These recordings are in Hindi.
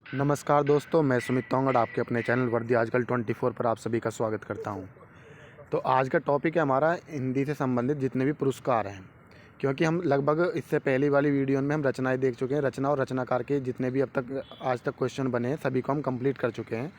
नमस्कार दोस्तों, मैं सुमित तोंगड़ आपके अपने चैनल वर्दी आजकल 24 पर आप सभी का स्वागत करता हूं। तो आज का टॉपिक है हमारा हिंदी से संबंधित जितने भी पुरस्कार हैं, क्योंकि हम लगभग इससे पहली वाली वीडियो में हम रचनाएं देख चुके हैं। रचना और रचनाकार के जितने भी अब तक आज तक क्वेश्चन बने हैं सभी को हम कंप्लीट कर चुके हैं।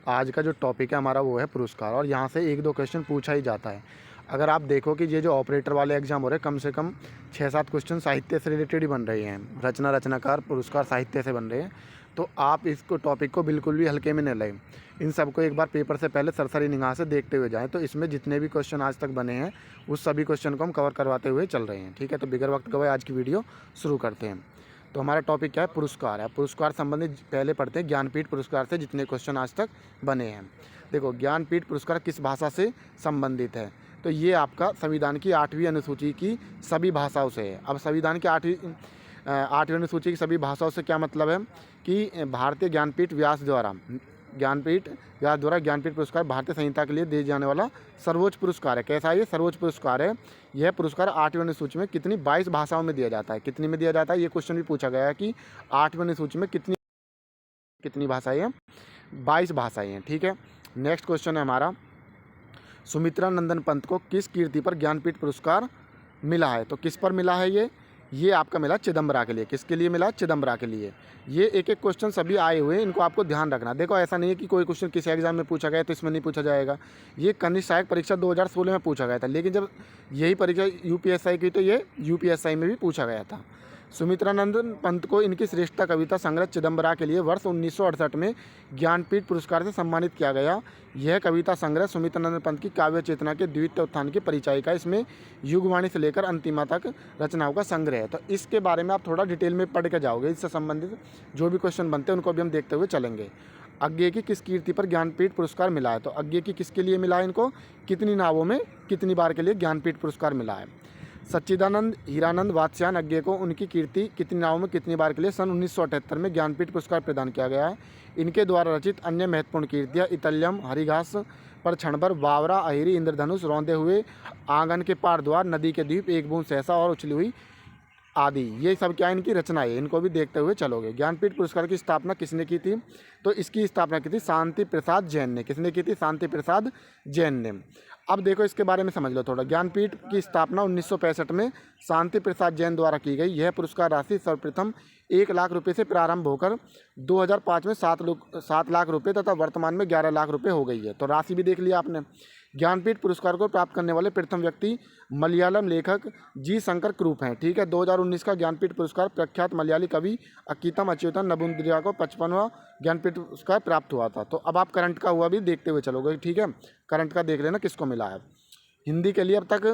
आज का जो टॉपिक है हमारा वो है पुरस्कार, और यहाँ से 1-2 क्वेश्चन पूछा ही जाता है। अगर आप देखो कि ये जो ऑपरेटर वाले एग्जाम हो रहे हैं, कम से कम 6-7 क्वेश्चन साहित्य से रिलेटेड ही बन रहे हैं। रचना, रचनाकार, पुरस्कार साहित्य से बन रहे हैं। तो आप इसको टॉपिक को बिल्कुल भी हल्के में न लें। इन सबको एक बार पेपर से पहले सरसरी निगाह से देखते हुए जाएं। तो इसमें जितने भी क्वेश्चन आज तक बने हैं उस सभी क्वेश्चन को हम कवर करवाते हुए चल रहे हैं। ठीक है, तो बिगर वक्त गवाए आज की वीडियो शुरू करते हैं। तो हमारा टॉपिक क्या है? पुरस्कार है। पुरस्कार संबंधित पहले पढ़ते हैं ज्ञानपीठ पुरस्कार से जितने क्वेश्चन आज तक बने हैं। देखो, ज्ञानपीठ पुरस्कार किस भाषा से संबंधित है? तो ये आपका संविधान की 8वीं अनुसूची की सभी भाषाओं से है। अब संविधान की 8वीं अनुसूची की सभी भाषाओं से क्या मतलब है कि भारतीय ज्ञानपीठ व्यास द्वारा ज्ञानपीठ पुरस्कार भारतीय संहिता के लिए दिए जाने वाला सर्वोच्च पुरस्कार है। कैसा है ये? सर्वोच्च पुरस्कार है। यह पुरस्कार 8वीं अनुसूची में कितनी 22 भाषाओं में दिया जाता है। कितनी में दिया जाता है? ये क्वेश्चन भी पूछा गया है कि 8वीं अनुसूची में कितनी भाषाएं हैं? 22 भाषाएं हैं। ठीक है, नेक्स्ट क्वेश्चन है हमारा, सुमित्रा नंदन पंत को किस कीर्ति पर ज्ञानपीठ पुरस्कार मिला है? तो किस पर मिला है ये आपका मिला चिदम्बरा के लिए। किसके लिए मिला? चिदम्बरा के लिए। ये एक एक क्वेश्चन सभी आए हुए हैं, इनको आपको ध्यान रखना। देखो, ऐसा नहीं है कि कोई क्वेश्चन किसी एग्जाम में पूछा गया तो इसमें नहीं पूछा जाएगा। ये कनिष्ठ सहायक परीक्षा 2016 में पूछा गया था, लेकिन जब यही परीक्षा यूपीएसआई की तो ये यूपीएसआई में भी पूछा गया था। सुमित्रानंदन पंत को इनकी श्रेष्ठता कविता संग्रह चिदम्बरा के लिए वर्ष 1968 में ज्ञानपीठ पुरस्कार से सम्मानित किया गया। यह कविता संग्रह सुमित्रानंदन पंत की काव्य चेतना के द्वितीय उत्थान की परिचायिका। इसमें युगवाणी से लेकर अंतिमा तक रचनाओं का संग्रह है। तो इसके बारे में आप थोड़ा डिटेल में पढ़ के जाओगे। इससे संबंधित जो भी क्वेश्चन बनते हैं उनको भी हम देखते हुए चलेंगे। अज्ञे की किस कीर्ति पर ज्ञानपीठ पुरस्कार मिला है? तो अज्ञे की किसके लिए मिला है? इनको कितनी नावों में कितनी बार के लिए ज्ञानपीठ पुरस्कार मिला है? सच्चिदानंद हीरानंद वात्स्यायन अज्ञे को उनकी कीर्ति कितनी नावों में कितनी बार के लिए सन 1978 में ज्ञानपीठ पुरस्कार प्रदान किया गया है। इनके द्वारा रचित अन्य महत्वपूर्ण कीर्तियाँ इतल्यम, हरिघास पर क्षणभर, बावरा, अहिरी, इंद्रधनुष, रौंदे हुए आंगन के पार द्वार, नदी के द्वीप, एक बूंद सहसा और उछली हुई आदि, ये सब क्या इनकी रचना है। इनको भी देखते हुए चलोगे। ज्ञानपीठ पुरस्कार की स्थापना किसने की थी? तो इसकी स्थापना की थी शांति प्रसाद जैन ने। किसने की थी? शांति प्रसाद जैन ने। अब देखो, इसके बारे में समझ लो थोड़ा। ज्ञानपीठ की स्थापना 1965 में शांति प्रसाद जैन द्वारा की गई। यह पुरस्कार राशि सर्वप्रथम 1 लाख रुपये से प्रारंभ होकर 2005 में 7 लाख रुपये तथा वर्तमान में 11 लाख रुपये हो गई है। तो राशि भी देख लिया आपने। ज्ञानपीठ पुरस्कार को प्राप्त करने वाले प्रथम व्यक्ति मलयालम लेखक जी शंकर क्रूप हैं। ठीक है, 2019 का ज्ञानपीठ पुरस्कार प्रख्यात मलयाली कवि अक्कीतम अच्युतन नबूदिया को 55वां ज्ञानपीठ पुरस्कार प्राप्त हुआ था। तो अब आप करंट का हुआ भी देखते हुए चलोगे। ठीक है, करंट का देख लेना किसको मिला है। हिंदी के लिए अब तक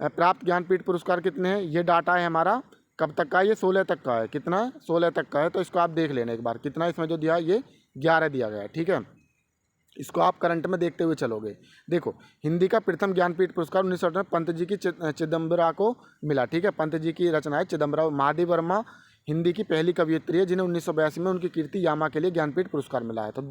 प्राप्त ज्ञानपीठ पुरस्कार कितने हैं? ये डाटा है हमारा कब तक का? ये 16 तक का है। कितना? 16 तक का है। तो इसको आप देख लेना एक बार, कितना इसमें जो दिया है ये 11 दिया गया है। ठीक है, इसको आप करंट में देखते हुए चलोगे। देखो, हिंदी का प्रथम ज्ञानपीठ पुरस्कार 1968 में पंत जी की चिदम्बरा को मिला। ठीक है, पंत जी की रचना है चिदम्बरा। महादेव वर्मा हिंदी की पहली कवयित्री है जिन्हें 1982 में उनकी कीर्ति यामा के लिए ज्ञानपीठ पुरस्कार मिला है। तो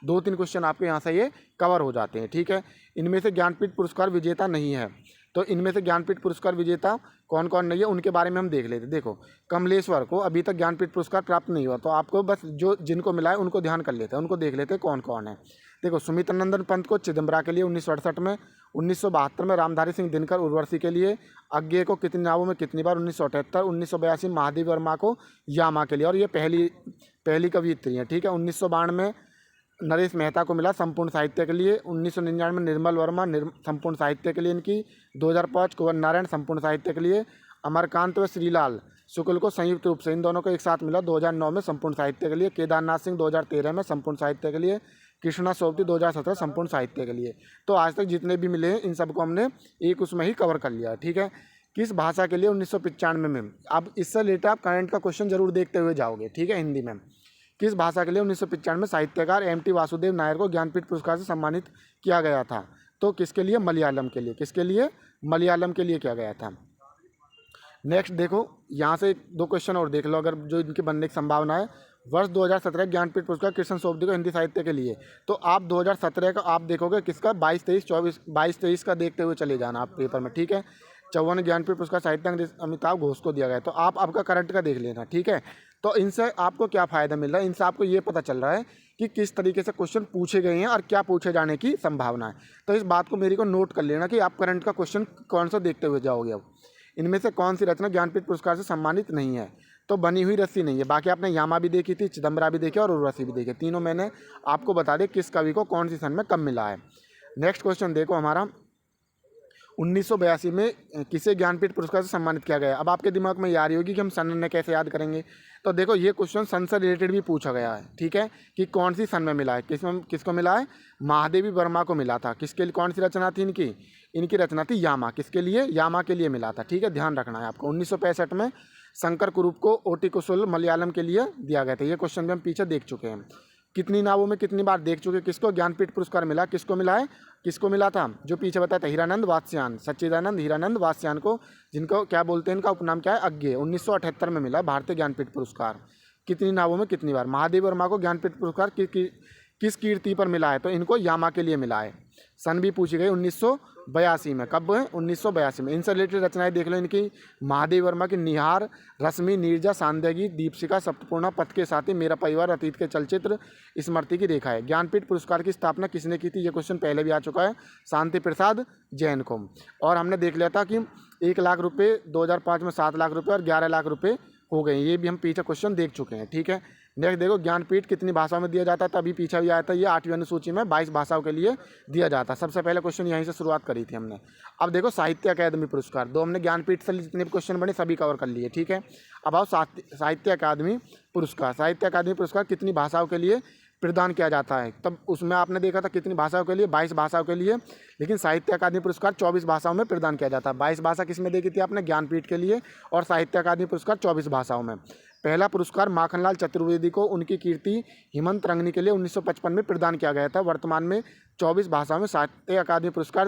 दो तीन क्वेश्चन आपके यहाँ से ये कवर हो जाते हैं। ठीक है, इनमें से ज्ञानपीठ पुरस्कार विजेता नहीं है। तो इनमें से ज्ञानपीठ पुरस्कार विजेता कौन कौन नहीं है उनके बारे में हम देख लेते। देखो, कमलेश्वर को अभी तक ज्ञानपीठ पुरस्कार प्राप्त नहीं हुआ। तो आपको बस जिनको मिला है उनको ध्यान कर लेते हैं, उनको देख लेते हैं कौन कौन है। देखो, सुमित्रानंदन पंत को चिदम्बरा के लिए 1968 में, 1972 में रामधारी सिंह दिनकर उर्वशी के लिए, अज्ञे को कितनी नावों में कितनी बार 1978, 1982 महादेव वर्मा को यामा के लिए, और ये पहली कवयित्री है। ठीक है, 1992 में नरेश मेहता को मिला संपूर्ण साहित्य के लिए, 1999 में निर्मल वर्मा संपूर्ण साहित्य के लिए इनकी, 2005 कुंवर नारायण संपूर्ण साहित्य के लिए, अमरकांत व श्रीलाल शुक्ल को संयुक्त रूप से इन दोनों को एक साथ मिला 2009 में संपूर्ण साहित्य के लिए, केदारनाथ सिंह 2013 में संपूर्ण साहित्य के लिए, कृष्णा सोबती 2017 संपूर्ण साहित्य के लिए। तो आज तक जितने भी मिले हैं इन सबको हमने एक उसमें ही कवर कर लिया है। ठीक है, किस भाषा के लिए 1995 में? अब इससे रिलेटेड आप करंट का क्वेश्चन जरूर देखते हुए जाओगे। ठीक है, हिंदी में किस भाषा के लिए 1995 में साहित्यकार एम.टी. वासुदेव नायर को ज्ञानपीठ पुरस्कार से सम्मानित किया गया था? तो किसके लिए? मलयालम के लिए। किसके लिए? मलयालम के लिए किया गया था। नेक्स्ट देखो, यहाँ से 2 क्वेश्चन और देख लो अगर जो इनके बनने की संभावना है। वर्ष 2017 ज्ञानपीठ पुरस्कार कृष्ण सोबती को हिंदी साहित्य के लिए। तो आप 2017 का आप देखोगे किसका? 22-23 का देखते हुए चले जाना आप पेपर में। ठीक है, 54 ज्ञानपीठ पुरस्कार साहित्य अमिताभ घोष को दिया गया। तो आप आपका करंट का देख लेना। ठीक है, तो इनसे आपको क्या फ़ायदा मिल रहा है, इनसे आपको ये पता चल रहा है कि किस तरीके से क्वेश्चन पूछे गए हैं और क्या पूछे जाने की संभावना है। तो इस बात को मेरी को नोट कर लेना कि आप करंट का क्वेश्चन कौन सा देखते हुए जाओगे। अब इनमें से कौन सी रचना ज्ञानपीठ पुरस्कार से सम्मानित नहीं है, तो बनी हुई रस्सी नहीं है। बाकी आपने यामा भी देखी थी, चिदम्बरा भी देखी और उर्वशी भी देखी, तीनों मैंने आपको बता दें किस कवि को कौन सी सन में कब मिला है। नेक्स्ट क्वेश्चन देखो हमारा, 1982 में किसे ज्ञानपीठ पुरस्कार से सम्मानित किया गया। अब आपके दिमाग में ये आ रही होगी कि हम सन ने कैसे याद करेंगे। तो देखो ये क्वेश्चन सन से रिलेटेड भी पूछा गया है, ठीक है, कि कौन सी सन में मिला है, किसको मिला है, महादेवी वर्मा को मिला था। किसके लिए, कौन सी रचना थी इनकी रचना थी यामा। किसके लिए, यामा के लिए मिला था, ठीक है, ध्यान रखना है आपको। 1965 में शंकर कुरूप को ओटी कुसुल मलयालम के लिए दिया गया था। ये क्वेश्चन भी हम पीछे देख चुके हैं, कितनी नावों में कितनी बार देख चुके। किसको ज्ञानपीठ पुरस्कार मिला, किसको मिला है, किसको मिला था, जो पीछे बताया था, हीरानंद वात्स्यायन, सच्चिदानंद हीरानंद वात्स्यायन को, जिनको क्या बोलते हैं, इनका उपनाम क्या है, अज्ञेय। 1978 में मिला भारतीय ज्ञानपीठ पुरस्कार। कितनी नावों में कितनी बार। महादेवी वर्मा को ज्ञानपीठ पुरस्कार किस कीर्ति पर मिला है, तो इनको यामा के लिए मिला है। सन भी पूछी गई 1982 में, कब है, 1982 में। इनसे रिलेटेड रचनाएं देख लो इनकी, महादेवी वर्मा की निहार, रश्मि, नीरजा, सांध्यगी, दीपशिखा, सप्तपूर्णा, पथ के साथी, मेरा परिवार, अतीत के चलचित्र, स्मृति की रेखा है। ज्ञानपीठ पुरस्कार की स्थापना किसने की थी, ये क्वेश्चन पहले भी आ चुका है, शांति प्रसाद जैन को। और हमने देख लिया था कि 1 लाख रुपये, 2005 में 7 लाख रुपये और 11 लाख रुपये हो गए। ये भी हम पीछे क्वेश्चन देख चुके हैं, ठीक है। नेक्स्ट देखो, ज्ञानपीठ कितनी भाषाओं में दिया जाता है, तभी पीछे भी आया था, ये 8वीं अनुसूची में 22 भाषाओं के लिए दिया जाता है। सबसे पहले क्वेश्चन यहीं से शुरुआत करी थी हमने। अब देखो साहित्य अकादमी पुरस्कार, दो हमने ज्ञानपीठ से जितने भी क्वेश्चन बने सभी कवर कर लिए, ठीक है। अब आओ साहित्य अकादमी पुरस्कार। साहित्य अकादमी पुरस्कार कितनी भाषाओं के लिए प्रदान किया जाता है, तब उसमें आपने देखा था कितनी भाषाओं के लिए, 22 भाषाओं के लिए। लेकिन साहित्य अकादमी पुरस्कार 24 भाषाओं में प्रदान किया जाता है। 22 भाषा किस में देखी थी आपने, ज्ञानपीठ के लिए, और साहित्य अकादमी पुरस्कार 24 भाषाओं में। पहला पुरस्कार माखनलाल चतुर्वेदी को उनकी कीर्ति हेमंत रंगनी के लिए 1955 में प्रदान किया गया था। वर्तमान में 24 भाषाओं में साहित्य अकादमी पुरस्कार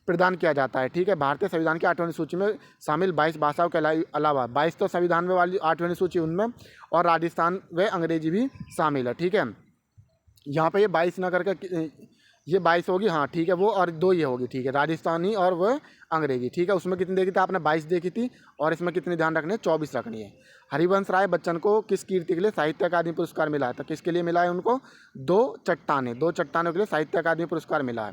प्रदान किया जाता है, ठीक है। भारतीय संविधान की 8वीं सूची में शामिल 22 भाषाओं के अलावा 22 तो संविधान में वाली 8वीं सूची उनमें, और राजस्थान व अंग्रेजी भी शामिल है, ठीक है। यहाँ पे ये 22 ना करके ये 22 होगी, हाँ ठीक है, वो और 2 ये होगी, ठीक है, राजस्थानी और वह अंग्रेजी, ठीक है। उसमें कितनी देखी थी आपने, 22 देखी थी, और इसमें कितनी ध्यान रखनी है, 24 रखनी है। हरिवंश राय बच्चन को किस कीर्ति के लिए साहित्य अकादमी पुरस्कार मिला है, तो किसके लिए मिला है उनको, 2 चट्टानों के लिए साहित्य अकादमी पुरस्कार मिला है।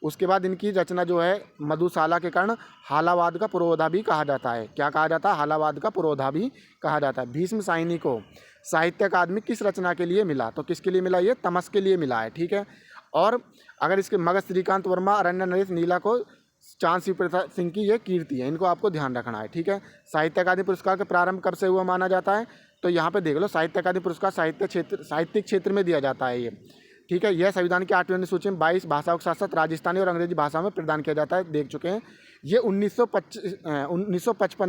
उसके बाद इनकी रचना जो है मधुशाला के कारण हालावाद का पुरोधा भी कहा जाता है। क्या कहा जाता है, हालावाद का पुरोधा भी कहा जाता है। भीष्म साहिनी को साहित्य अकादमी किस रचना के लिए मिला, तो किसके लिए मिला, ये तमस के लिए मिला है, ठीक है। और अगर इसके मगध श्रीकांत वर्मा, अरण्य नरेश, नीला को चांद शिव प्रसाद सिंह की ये कीर्ति है, इनको आपको ध्यान रखना है, ठीक है। साहित्य अकादमी पुरस्कार का प्रारंभ कब से हुआ माना जाता है, तो यहाँ पे देख लो, साहित्य अकादमी पुरस्कार साहित्यिक क्षेत्र में दिया जाता है ये, ठीक है। यह संविधान की 8वीं अनुसूची में 22 भाषाओं के साथ साथ राजस्थानी और अंग्रेजी भाषा में प्रदान किया जाता है, देख चुके हैं। ये 1955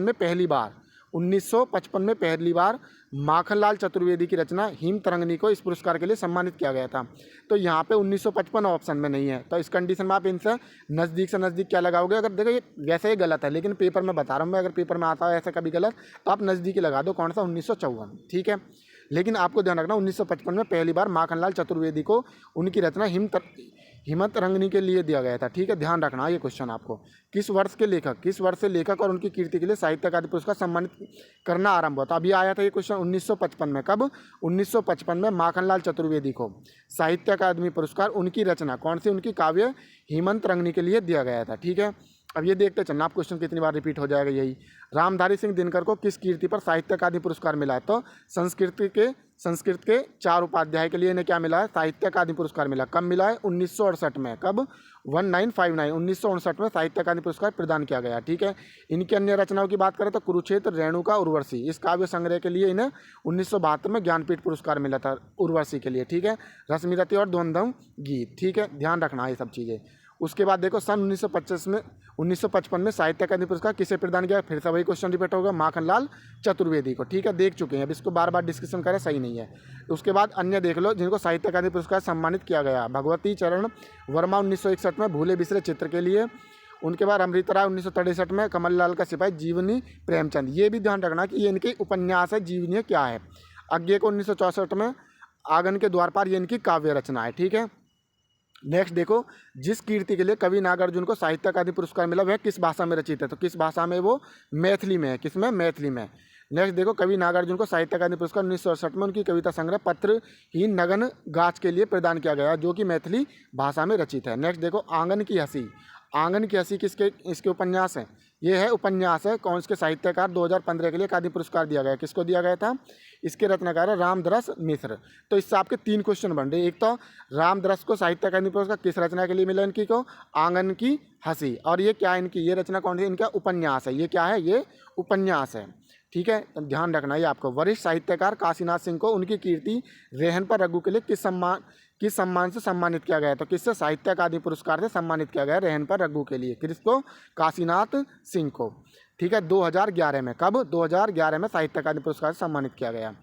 में पहली बार माखनलाल चतुर्वेदी की रचना हिम तरंगनी को इस पुरस्कार के लिए सम्मानित किया गया था। तो यहाँ पे 1955 ऑप्शन में नहीं है, तो इस कंडीशन में आप इनसे नज़दीक से नज़दीक क्या लगाओगे। अगर देखो ये वैसे ही गलत है, लेकिन पेपर में बता रहा हूँ मैं, अगर पेपर में आता है ऐसा कभी गलत, तो आप नज़दीकी लगा दो, कौन सा, 1954, ठीक है। लेकिन आपको ध्यान रखना 1955 में पहली बार माखनलाल चतुर्वेदी को उनकी रचना हिमत रंगनी के लिए दिया गया था, ठीक है। ध्यान रखना ये क्वेश्चन आपको। किस वर्ष से लेखक और उनकी कीर्ति के लिए साहित्य अकादमी पुरस्कार सम्मानित करना आरंभ हुआ था। अभी आया था ये क्वेश्चन 1955 में, कब, 1955 में माखनलाल चतुर्वेदी को साहित्य अकादमी पुरस्कार उनकी रचना कौन सी, उनकी काव्य हिमंत रंगनी के लिए दिया गया था, ठीक है। अब ये देखते चलना आप क्वेश्चन कितनी बार रिपीट हो जाएगा यही। रामधारी सिंह दिनकर को किस कीर्ति पर साहित्य अकादमी पुरस्कार मिला है, तो संस्कृत के 4 उपाध्याय के लिए इन्हें क्या मिला है, साहित्य अकादमी पुरस्कार मिला। कब मिला है, 1968 में, कब, 1959 में साहित्य अकादमी पुरस्कार प्रदान किया गया, ठीक है। इनकी अन्य रचनाओं की बात करें तो कुरुक्षेत्र, रेणुका, उर्वशी, इस काव्य संग्रह के लिए इन्हें 1972 में ज्ञानपीठ पुरस्कार मिला था, उर्वशी के लिए, ठीक है। रश्मिरथी और द्वंद्वम गीत, ठीक है, ध्यान रखना ये सब चीज़ें। उसके बाद देखो सन 1955 में साहित्य अकादमी पुरस्कार किसे प्रदान किया, फिर से वही क्वेश्चन रिपीट होगा, माखनलाल चतुर्वेदी को, ठीक है, देख चुके हैं। अब इसको बार बार डिस्कशन करें सही नहीं है। उसके बाद अन्य देख लो जिनको साहित्य अकादमी पुरस्कार सम्मानित किया गया, भगवती चरण वर्मा 1961 में भूले बिसरे चित्र के लिए। उनके बाद अमृता राय 1963 में कमल लाल का सिपाही, जीवनी प्रेमचंद, ये भी ध्यान रखना कि ये इनके उपन्यास है, जीवनी क्या है। अज्ञे को 1964 में आंगन के द्वार पार, ये इनकी काव्य रचना है, ठीक है। नेक्स्ट देखो, जिस कीर्ति के लिए कवि नागार्जुन को साहित्य अकादमी पुरस्कार मिला वह किस भाषा में रचित है, तो किस भाषा में, वो मैथिली में है, किसमें, मैथिली में। नेक्स्ट देखो, कवि नागार्जुन को साहित्य अकादमी पुरस्कार 1968 में उनकी कविता संग्रह पत्रहीन नगन गाछ के लिए प्रदान किया गया, जो कि मैथिली भाषा में रचित है। नेक्स्ट देखो, आंगन की हंसी। आंगन की हंसी किसके इसके उपन्यास है? ये है उपन्यास है। कौन इसके साहित्यकार 2015 के लिए अकादमी पुरस्कार दिया गया? किसको दिया गया था? इसके रचनाकार है रामदरस मिश्र। तो इससे आपके 3 क्वेश्चन बन रहे। एक तो रामदरस को साहित्य अकादमी पुरस्कार किस रचना के लिए मिला इनकी को? आंगन की हंसी। और ये क्या है इनकी, ये रचना कौन सी? इनका उपन्यास है। ये क्या है? ये उपन्यास है। ठीक है, तो ध्यान रखना ये आपको। वरिष्ठ साहित्यकार काशीनाथ सिंह को उनकी कीर्ति रेहन पर रघु के लिए किस सम्मान से सम्मानित किया गया? तो किससे? साहित्य अकादमी पुरस्कार से सम्मानित किया गया रेहन पर रघु के लिए। किसको? काशीनाथ सिंह को। ठीक है, 2011 में। कब? 2011 में साहित्य अकादमी पुरस्कार से सम्मानित किया गया।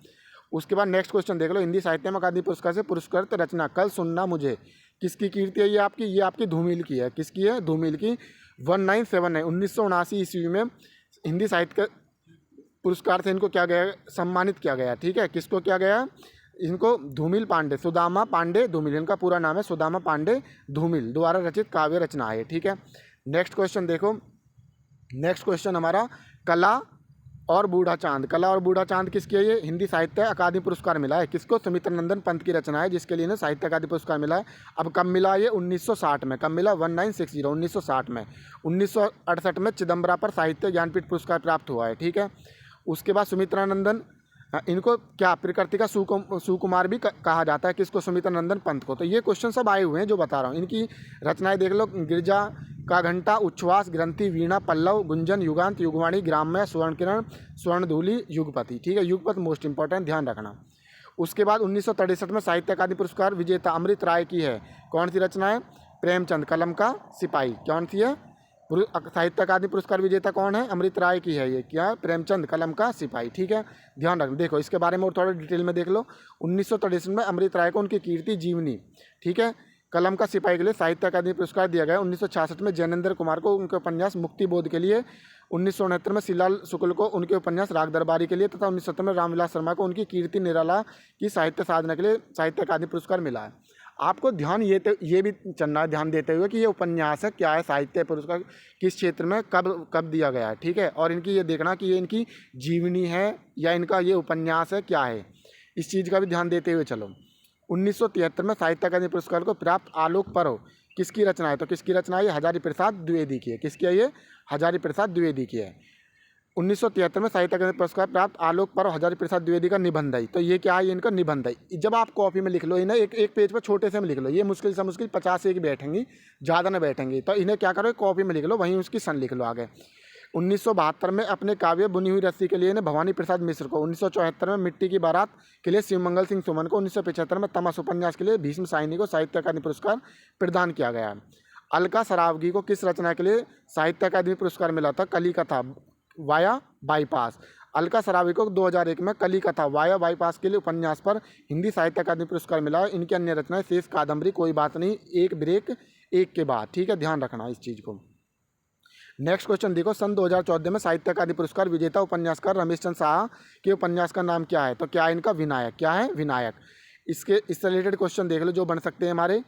उसके बाद नेक्स्ट क्वेश्चन देख लो, हिंदी साहित्य में अकादमी पुरस्कार से पुरस्कृत रचना कल सुनना मुझे, किसकी कीर्ति है? ये आपकी धूमिल की है। किसकी है? धूमिल की। 1979 1979 ईस्वी में हिंदी साहित्य पुरस्कार से इनको क्या गया? सम्मानित किया गया। ठीक है, किसको किया गया? इनको धूमिल पांडे, सुदामा पांडे धूमिल, इनका पूरा नाम है सुदामा पांडे धूमिल, द्वारा रचित काव्य रचना है। ठीक है, नेक्स्ट क्वेश्चन देखो। नेक्स्ट क्वेश्चन हमारा कला और बूढ़ा चांद। कला और बूढ़ा चांद किसकी है? ये हिंदी साहित्य अकादमी पुरस्कार मिला है। किसको? सुमित्र नंदन पंत की रचना है, जिसके लिए इन्हें साहित्य अकादमी पुरस्कार मिला है। अब कब मिला ये? 1960 में। कब मिला? 1960 1960 में। 1968 में चिदम्बरा पर साहित्य ज्ञानपीठ पुरस्कार प्राप्त हुआ है। ठीक है, उसके बाद सुमित्रानंदन, इनको क्या प्रकृति का सुकुमार भी कहा जाता है। किसको? सुमित्रानंदन पंत को। तो ये क्वेश्चन सब आए हुए हैं जो बता रहा हूँ। इनकी रचनाएं देख लो, गिरजा का घंटा, उच्छ्वास, ग्रंथि, वीणा, पल्लव, गुंजन, युगांत, युगवाणी, ग्राम्य, स्वर्णकिरण, स्वर्णधूलि, युगपति। ठीक है, युगपति मोस्ट इंपॉर्टेंट, ध्यान रखना। उसके बाद 1963 में साहित्य अकादमी पुरस्कार विजेता अमृत राय की है। कौन सी रचना है? प्रेमचंद कलम का सिपाही। कौन सी है? साहित्य अकादमी पुरस्कार विजेता कौन है? अमृत राय की है। ये क्या है? प्रेमचंद कलम का सिपाही। ठीक है, ध्यान रखना। देखो इसके बारे में और थोड़ा डिटेल में देख लो। 1963 में अमृत राय को उनकी कीर्ति जीवनी, ठीक है, कलम का सिपाही के लिए साहित्य अकादमी पुरस्कार दिया गया। 1966 में जैनेन्द्र कुमार को उनके उपन्यास मुक्ति बोध के लिए, 1969 में शिवलाल शुक्ल को उनके उपन्यास राग दरबारी के लिए तथा 1970 में रामविलास शर्मा को उनकी कीर्ति निराला की साहित्य साधना के लिए साहित्य अकादमी पुरस्कार मिला है। आपको ध्यान ये भी चलना है, ध्यान देते हुए कि ये उपन्यास है क्या है, साहित्य पुरस्कार किस क्षेत्र में कब दिया गया है। ठीक है, और इनकी ये देखना कि ये इनकी जीवनी है या इनका ये उपन्यास है क्या है, इस चीज़ का भी ध्यान देते हुए चलो। 1973 में साहित्य अकादमी पुरस्कार को प्राप्त आलोक पर्व किसकी रचना है? तो किसकी रचना है? ये हजारी प्रसाद द्विवेदी की है। किसकी है ये? हजारी प्रसाद द्विवेदी की है। 1973 में साहित्य अकादमी पुरस्कार प्राप्त आलोक पर्व हजारी प्रसाद द्विवेदी का निबंध है। तो ये क्या है? इनका निबंध है। जब आप कॉपी में लिख लो इन्हें, एक पेज पर छोटे से में लिख लो, ये मुश्किल से मुश्किल 50 एक बैठेंगी, ज़्यादा ना बैठेंगी। तो इन्हें क्या करो, कॉपी में लिख लो, वहीं उसकी सन लिख लो आगे। 1972 में अपने काव्य बुनी हुई रस्सी के लिए इन्हें भवानी प्रसाद मिश्र को, 1974 में मिट्टी की बारात के लिए शिवमंगल सिंह सुमन को, 1975 में तमस उपन्यास के लिए भीष्म साहिनी को साहित्य अकादमी पुरस्कार प्रदान किया गया है। अलका सरावगी को किस रचना के लिए साहित्य अकादमी पुरस्कार मिला था? कली कथा वाया बाईपास। अलका सरावगी को 2001 में कली कथा वाया बाईपास के लिए उपन्यास पर हिंदी साहित्य अकादमी पुरस्कार मिला है। इनकी अन्य रचनाएं शेष कादम्बरी, कोई बात नहीं, एक ब्रेक एक के बाद। ठीक है, ध्यान रखना इस चीज़ को। नेक्स्ट क्वेश्चन देखो, सन 2014 में साहित्य अकादमी पुरस्कार विजेता उपन्यासकार रमेश चंद्र शाह के उपन्यास का नाम क्या है? तो क्या है इनका? विनायक। क्या है? विनायक। इससे रिलेटेड क्वेश्चन देख लो जो बन सकते हैं हमारे।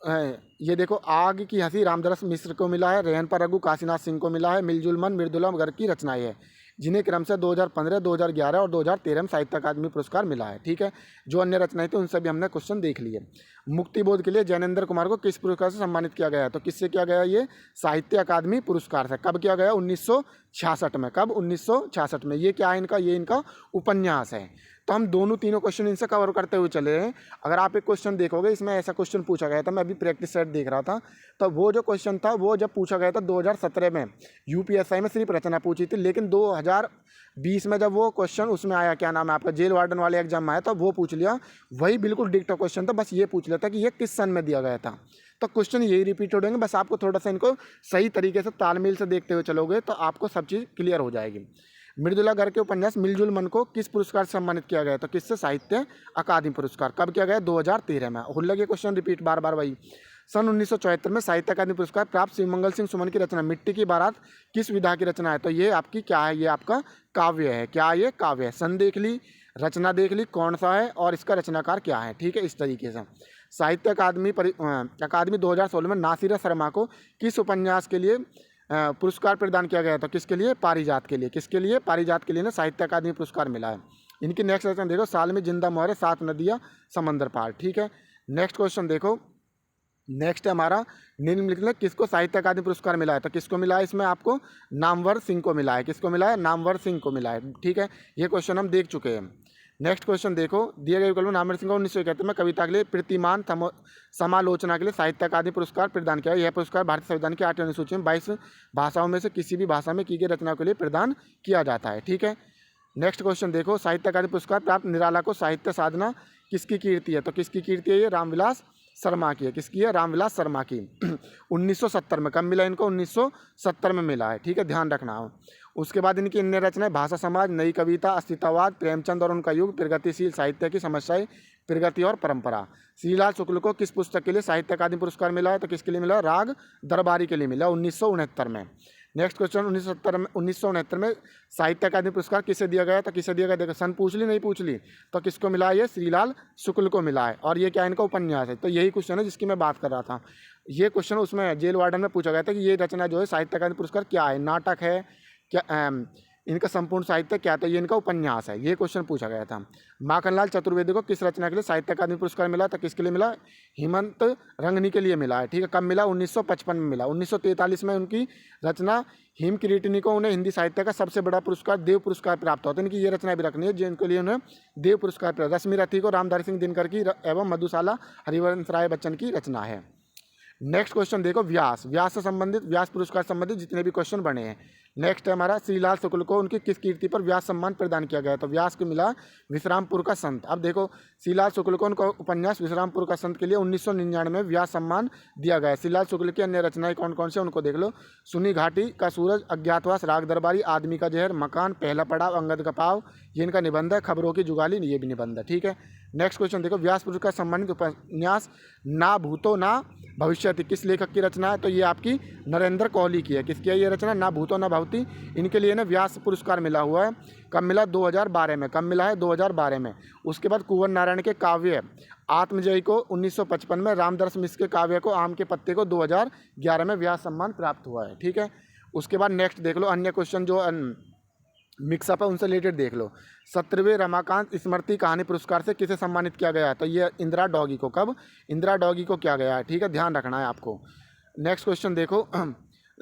ये देखो, आग की हंसी रामदरस मिश्र को मिला है, रेहन पर रघु काशीनाथ सिंह को मिला है, मिलजुल मन मृदुला गर्ग की रचनाएं है, जिन्हें क्रम से 2015, 2011 और 2013 में साहित्य अकादमी पुरस्कार मिला है। ठीक है, जो अन्य रचनाएं थी उनसे भी हमने क्वेश्चन देख लिए। मुक्तिबोध के लिए जैनेन्द्र कुमार को किस पुरस्कार से सम्मानित किया गया है? तो किससे किया गया? ये साहित्य अकादमी पुरस्कार से। कब किया गया? 1966 में। कब? 1966 में। ये क्या है इनका? ये इनका उपन्यास है। तो हम तीनों क्वेश्चन इनसे कवर करते हुए चले हैं। अगर आप एक क्वेश्चन देखोगे, इसमें ऐसा क्वेश्चन पूछा गया था, मैं अभी प्रैक्टिस सेट देख रहा था, तो वो जो क्वेश्चन था वो जब पूछा गया था 2017 में यूपीएसआई में सिर्फ रचना पूछी थी, लेकिन 2020 में जब वो क्वेश्चन उसमें आया, क्या नाम है आपका, जेल वार्डन वाले एग्जाम में आया, तो वो पूछ लिया, वही बिल्कुल डिक्टो क्वेश्चन था, बस ये पूछ लिया था कि ये किस सन में दिया गया था। तो क्वेश्चन यही रिपीट हो जाएंगे, बस आपको थोड़ा सा इनको सही तरीके से तालमेल से देखते हुए चलोगे तो आपको सब चीज़ क्लियर हो जाएगी। मृदुला गर्ग के उपन्यास मिलजुल मन को किस पुरस्कार से सम्मानित किया गया? तो किससे? साहित्य अकादमी पुरस्कार। कब किया गया? 2013 में। और लगे क्वेश्चन रिपीट बार बार वही। सन 1974 में साहित्य अकादमी पुरस्कार प्राप्त शिवमंगल सिंह सुमन की रचना मिट्टी की बारात किस विधा की रचना है? तो ये आपकी क्या है? ये आपका काव्य है। क्या ये? काव्य है। सन देख ली, रचना देख ली, कौन सा है और इसका रचनाकार क्या है। ठीक है, इस तरीके से। साहित्य अकादमी 2016 में नासिर शर्मा को किस उपन्यास के लिए पुरस्कार प्रदान किया गया था किसके लिए? पारिजात के लिए। किसके लिए? पारिजात के लिए ना साहित्य अकादमी पुरस्कार मिला है। इनकी नेक्स्ट रचना देखो, साल में जिंदा मोहर, सात नदियाँ समंदर पार। ठीक है, नेक्स्ट क्वेश्चन देखो, नेक्स्ट है हमारा निम्नलिखित में किसको साहित्य अकादमी पुरस्कार मिला है? तो किसको मिला है इसमें? आपको नामवर सिंह को मिला है। किसको मिला है? नामवर सिंह को मिला है। ठीक है, ये क्वेश्चन हम देख चुके हैं। नेक्स्ट क्वेश्चन देखो, दिए गए विकल्प में नामवर सिंह को 1971 में कविता के लिए प्रतिमान समालोचना के लिए साहित्य अकादमी पुरस्कार प्रदान किया। यह पुरस्कार भारतीय संविधान की 8वीं अनुसूची में 22 भाषाओं में से किसी भी भाषा में की गई रचना के लिए प्रदान किया जाता है। ठीक है, नेक्स्ट क्वेश्चन देखो, साहित्य अकादमी पुरस्कार प्राप्त निराला को साहित्य साधना किसकी कीर्ति है? तो किसकी कीर्ति है? ये रामविलास शर्मा की है। किसकी है? रामविलास शर्मा की। 1970 में। कब मिला इनको? 1970 में मिला है। ठीक है, ध्यान रखना हो। उसके बाद इनकी अन्य रचनाएं भाषा समाज, नई कविता, अस्तित्ववाद, प्रेमचंद और उनका युग, प्रगतिशील साहित्य की समस्याएं, प्रगति और परंपरा। श्रीलाल शुक्ल को किस पुस्तक के लिए साहित्य अकादमी पुरस्कार मिला है? तो किसके लिए मिला? राग दरबारी के लिए मिला 1969 में। नेक्स्ट क्वेश्चन, 1969 में साहित्य अकादमी पुरस्कार किसे दिया गया? तो किसे दिया गया? देखो, सन पूछ ली नहीं पूछ ली, तो किसको मिला है? ये श्रीलाल शुक्ल को मिला है। और ये क्या इनका उपन्यास है? तो यही क्वेश्चन है जिसकी मैं बात कर रहा था। ये क्वेश्चन उसमें जेल वार्डन में पूछा गया था कि ये रचना जो है साहित्य अकादमी पुरस्कार क्या है? नाटक है क्या? इनका संपूर्ण साहित्य क्या था? ये इनका उपन्यास है। ये क्वेश्चन पूछा गया था। माखनलाल चतुर्वेदी को किस रचना के लिए साहित्य अकादमी पुरस्कार मिला? तो किसके लिए मिला? हेमंत रंगनी के लिए मिला है। ठीक है, कब मिला? 1955 में मिला। 1943 में उनकी रचना हिम किरीटिनी को उन्हें हिंदी साहित्य का सबसे बड़ा पुरस्कार देव पुरस्कार प्राप्त होता है। इनकी ये रचना भी रखनी है जिनके लिए उन्हें देव पुरस्कार प्राप्त। रश्मि रथी को रामधारी सिंह दिनकर की एवं मधुशाला हरिवंश राय बच्चन की रचना है। नेक्स्ट क्वेश्चन देखो, व्यास से संबंधित, व्यास पुरस्कार संबंधित जितने भी क्वेश्चन बने हैं। नेक्स्ट है हमारा श्रीलाल शुक्ल को उनकी किस कीर्ति पर व्यास सम्मान प्रदान किया गया? तो व्यास को मिला विश्रामपुर का संत। अब देखो, श्रीलाल शुक्ल को उनका उपन्यास विश्रामपुर का संत के लिए 1999 में व्यास सम्मान दिया गया। श्रीलाल शुक्ल की अन्य रचनाएं कौन कौन से उनको देख लो, सुनी घाटी का सूरज, अज्ञातवास, राग दरबारी, आदमी का जहर, मकान, पहला पड़ाव, अंगद का पाव, ये इनका निबंध है। खबरों की जुगाली, ये भी निबंध है। ठीक है, नेक्स्ट क्वेश्चन देखो, व्यास पुरस्कार सम्मानित उपन्यास ना भूतो ना भविष्यति किस लेखक की रचना है? तो ये आपकी नरेंद्र कोहली की है। किसकी है ये रचना? ना भूतो ना भवती। इनके लिए ना व्यास पुरस्कार मिला हुआ है। कब मिला? 2012 में। कब मिला है? 2012 में। उसके बाद कुंवर नारायण के काव्य आत्मजयी को 1955 में, रामदर्श मिश्र के काव्य को आम के पत्ते को 2011 में व्यास सम्मान प्राप्त हुआ है। ठीक है, उसके बाद नेक्स्ट देख लो, अन्य क्वेश्चन जो मिक्सअप है उनसे रिलेटेड देख लो। 17वें रमाकांत स्मृति कहानी पुरस्कार से किसे सम्मानित किया गया है? तो ये इंदिरा डॉगी को। कब? इंदिरा डॉगी को किया गया है। ठीक है, ध्यान रखना है आपको। नेक्स्ट क्वेश्चन देखो,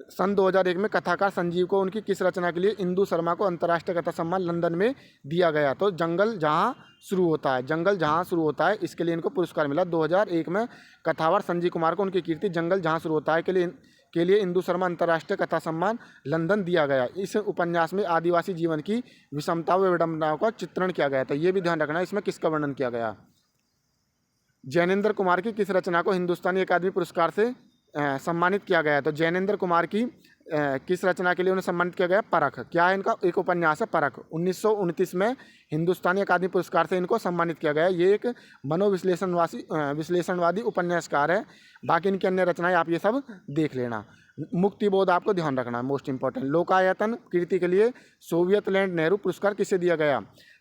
सन 2001 में कथाकार संजीव को उनकी किस रचना के लिए इंदु शर्मा को अंतर्राष्ट्रीय कथा सम्मान लंदन में दिया गया? तो जंगल जहाँ शुरू होता है, जंगल जहाँ शुरू होता है, इसके लिए इनको पुरस्कार मिला। 2001 में कथावार संजीव कुमार को उनकी कीर्ति जंगल जहाँ शुरू होता है के लिए इंदु शर्मा अंतर्राष्ट्रीय कथा सम्मान लंदन दिया गया। इस उपन्यास में आदिवासी जीवन की विषमताओं व विडंबनाओं का चित्रण किया गया था। ये भी ध्यान रखना है, इसमें किसका वर्णन किया गया? जैनेन्द्र कुमार की किस रचना को हिंदुस्तानी अकादमी पुरस्कार से सम्मानित किया गया? तो जैनेन्द्र कुमार की किस रचना के लिए उन्हें सम्मानित किया गया? परख। क्या है इनका? एक उपन्यास है परख। 1929 में हिंदुस्तानी अकादमी पुरस्कार से इनको सम्मानित किया गया। ये एक विश्लेषणवादी उपन्यासकार है। बाकी इनकी अन्य रचनाएं आप ये सब देख लेना। मुक्तिबोध आपको ध्यान रखना है, मोस्ट इंपॉर्टेंट। लोकायतन कीर्ति के लिए सोवियत लैंड नेहरू पुरस्कार किसे दिया गया?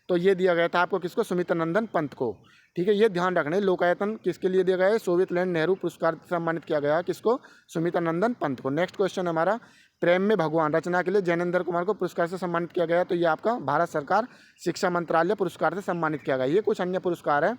तो ये दिया गया था आपको किसको? सुमित्रानंदन पंत को। ठीक है, ये ध्यान रखना है। लोकायतन किसके लिए दिया गया है? सोवियत लैंड नेहरू पुरस्कार सम्मानित किया गया किसको? सुमित्रानंदन पंत को। नेक्स्ट क्वेश्चन हमारा, प्रेम में भगवान रचना के लिए जैनेन्द्र कुमार को पुरस्कार से सम्मानित किया गया। तो ये आपका भारत सरकार शिक्षा मंत्रालय पुरस्कार से सम्मानित किया गया। ये कुछ अन्य पुरस्कार है।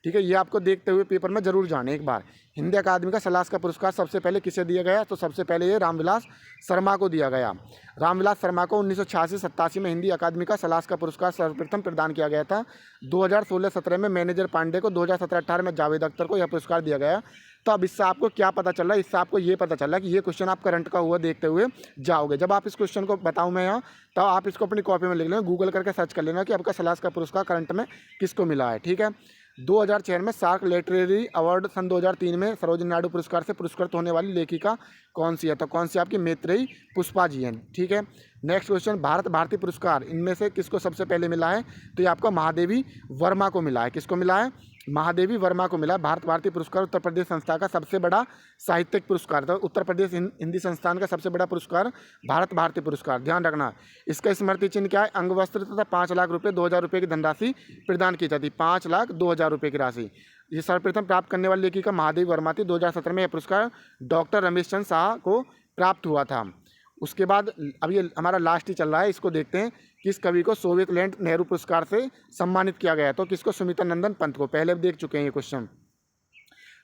ठीक है, ये आपको देखते हुए पेपर में जरूर जाने एक बार। हिंदी अकादमी का सलास का पुरस्कार सबसे पहले किसे दिया गया? तो सबसे पहले ये रामविलास शर्मा को दिया गया। रामविलास शर्मा को 1986-87 में हिंदी अकादमी का सलास का पुरस्कार सर्वप्रथम प्रदान किया गया था। 2016-17 में मैनेजर पांडे को, 2017-18 में जावेद अख्तर को यह पुरस्कार दिया गया। तो अब इससे आपको क्या पता चल रहा है? इससे आपको ये पता चल रहा है कि ये क्वेश्चन आप करंट का हुआ देखते हुए जाओगे। जब आप इस क्वेश्चन को बताऊँ मैं यहाँ, तो आप इसको अपनी कॉपी में लिख लेना, गूगल करके सर्च कर लेना कि आपका सलास का पुरस्कार करंट में किसको मिला है। ठीक है, 2006 में सार्क लिटरेरी अवार्ड, सन 2003 में सरोजिनी नायडू पुरस्कार से पुरस्कृत होने वाली लेखिका कौन सी है? तो कौन सी? आपकी मैत्रेयी पुष्पा जी हैं। ठीक है, नेक्स्ट क्वेश्चन, भारत भारती पुरस्कार इनमें से किसको सबसे पहले मिला है? तो ये आपका महादेवी वर्मा को मिला है। किसको मिला है? महादेवी वर्मा को मिला। भारत भारती पुरस्कार उत्तर प्रदेश संस्था का सबसे बड़ा साहित्यिक पुरस्कार था। उत्तर प्रदेश हिंदी संस्थान का सबसे बड़ा पुरस्कार भारत भारती पुरस्कार। ध्यान रखना, इसका स्मृति चिन्ह क्या है? अंग वस्त्र तथा 5 लाख रुपये 2000 रुपये की धनराशि प्रदान की जाती। 5,02,000 रुपये की राशि ये सर्वप्रथम प्राप्त करने वाली लेखिका महादेवी वर्मा थी। 2017 में यह पुरस्कार डॉक्टर रमेश चंद्र शाह को प्राप्त हुआ था। उसके बाद अब ये हमारा लास्ट ही चल रहा है, इसको देखते हैं। किस कवि को सोवियत लैंड नेहरू पुरस्कार से सम्मानित किया गया है? तो किसको? सुमित्रा नंदन पंत को। पहले भी देख चुके हैं ये क्वेश्चन।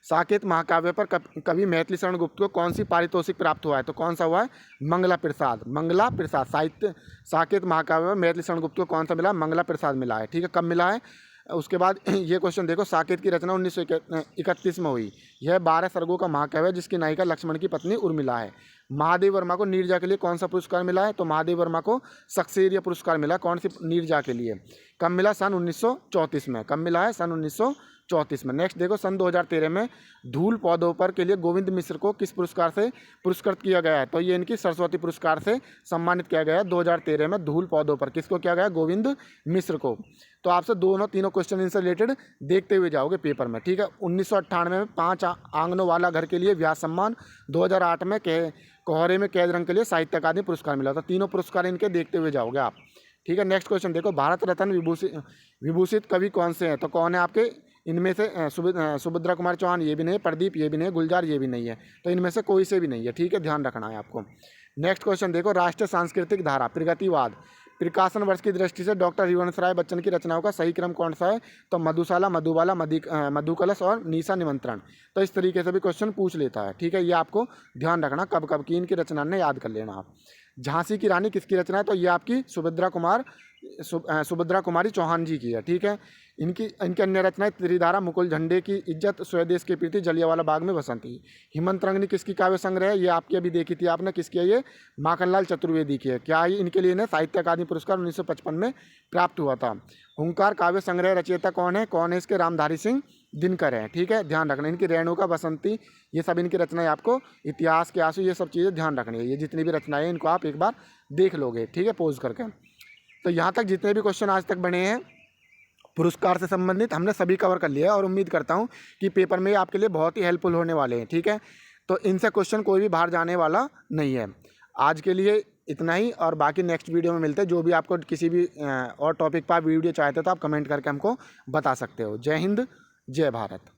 साकेत महाकाव्य पर कवि मैथिली शरण गुप्त को कौन सी पारितोषिक प्राप्त हुआ है? तो कौन सा हुआ है? मंगला प्रसाद। मंगला प्रसाद। साहित्य साकेत महाकाव्य में मैथिली शरण गुप्त को कौन सा मिला? मंगला प्रसाद मिला है। ठीक है, कब मिला है? उसके बाद ये क्वेश्चन देखो, साकेत की रचना 1931 में हुई। यह 12 सर्गों का महाकाव्य है जिसकी नायिका लक्ष्मण की पत्नी उर्मिला है। महादेव वर्मा को नीरजा के लिए कौन सा पुरस्कार मिला है? तो महादेव वर्मा को सक्सेरिया पुरस्कार मिला। कौन सी? नीरजा के लिए। कब मिला? सन 1934 में। कब मिला है? सन 1934 में। नेक्स्ट देखो, सन 2013 में धूल पौधों पर के लिए गोविंद मिश्र को किस पुरस्कार से पुरस्कृत किया गया है? तो ये इनकी सरस्वती पुरस्कार से सम्मानित किया गया है 2013 में। धूल पौधों पर किसको किया गया? गोविंद मिश्र को। तो आपसे दोनों तीनों क्वेश्चन इनसे रिलेटेड देखते हुए जाओगे पेपर में। ठीक है, 1998 में 5 आंगनों वाला घर के लिए व्यास सम्मान, 2008 में कोहरे में कैद रंग के लिए साहित्य अकादमी पुरस्कार मिला था। तीनों पुरस्कार इनके देखते हुए जाओगे आप। ठीक है, नेक्स्ट क्वेश्चन देखो, भारत रत्न विभूषित कवि कौन से हैं? तो कौन है आपके इनमें से? सुभद्रा कुमार चौहान ये भी नहीं है, प्रदीप ये भी नहीं है, गुलजार ये भी नहीं है। तो इनमें से कोई से भी नहीं है। ठीक है, ध्यान रखना है आपको। नेक्स्ट क्वेश्चन देखो, राष्ट्रीय सांस्कृतिक धारा प्रगतिवाद प्रकाशन वर्ष की दृष्टि से डॉक्टर हरिवंश राय बच्चन की रचनाओं का सही क्रम कौन सा है? तो मधुशाला, मधुबाला, मधुकलश और निशा निमंत्रण। तो इस तरीके से भी क्वेश्चन पूछ लेता है। ठीक है, ये आपको ध्यान रखना, कब कब की इनकी रचना ने याद कर लेना आप। झांसी की रानी किसकी रचना है? तो ये आपकी सुभद्रा कुमारी चौहान जी की है। ठीक है, इनकी अन्य रचनाएं त्रिधारा, मुकुल, झंडे की इज्जत, स्वदेश के प्रति, जलियांवाला बाग में बसंती। हेमंत रंगनी किसकी काव्य संग्रह है? ये आपकी अभी देखी थी आपने, किसकी है? ये माखनलाल चतुर्वेदी की है। क्या ये इनके लिए इन्हें साहित्य अकादमी पुरस्कार 1955 में प्राप्त हुआ था। हुंकार काव्य संग्रह रचयिता कौन है? इसके? रामधारी सिंह दिनकर है। ठीक है, ध्यान रखना। इनकी रेणुका, बसंती, ये सब इनकी रचनाएं आपको, इतिहास के आंसू, ये सब चीज़ें ध्यान रखनी है। ये जितनी भी रचनाएं हैं इनको आप एक बार देख लोगे। ठीक है, पोज करके। तो यहाँ तक जितने भी क्वेश्चन आज तक बने हैं पुरस्कार से संबंधित हमने सभी कवर कर लिया है और उम्मीद करता हूँ कि पेपर में आपके लिए बहुत ही हेल्पफुल होने वाले हैं। ठीक है, तो इनसे क्वेश्चन कोई भी बाहर जाने वाला नहीं है। आज के लिए इतना ही, और बाकी नेक्स्ट वीडियो में मिलते हैं। जो भी आपको किसी भी और टॉपिक पर वीडियो चाहते हो तो आप कमेंट करके हमको बता सकते हो। जय हिंद, जय भारत।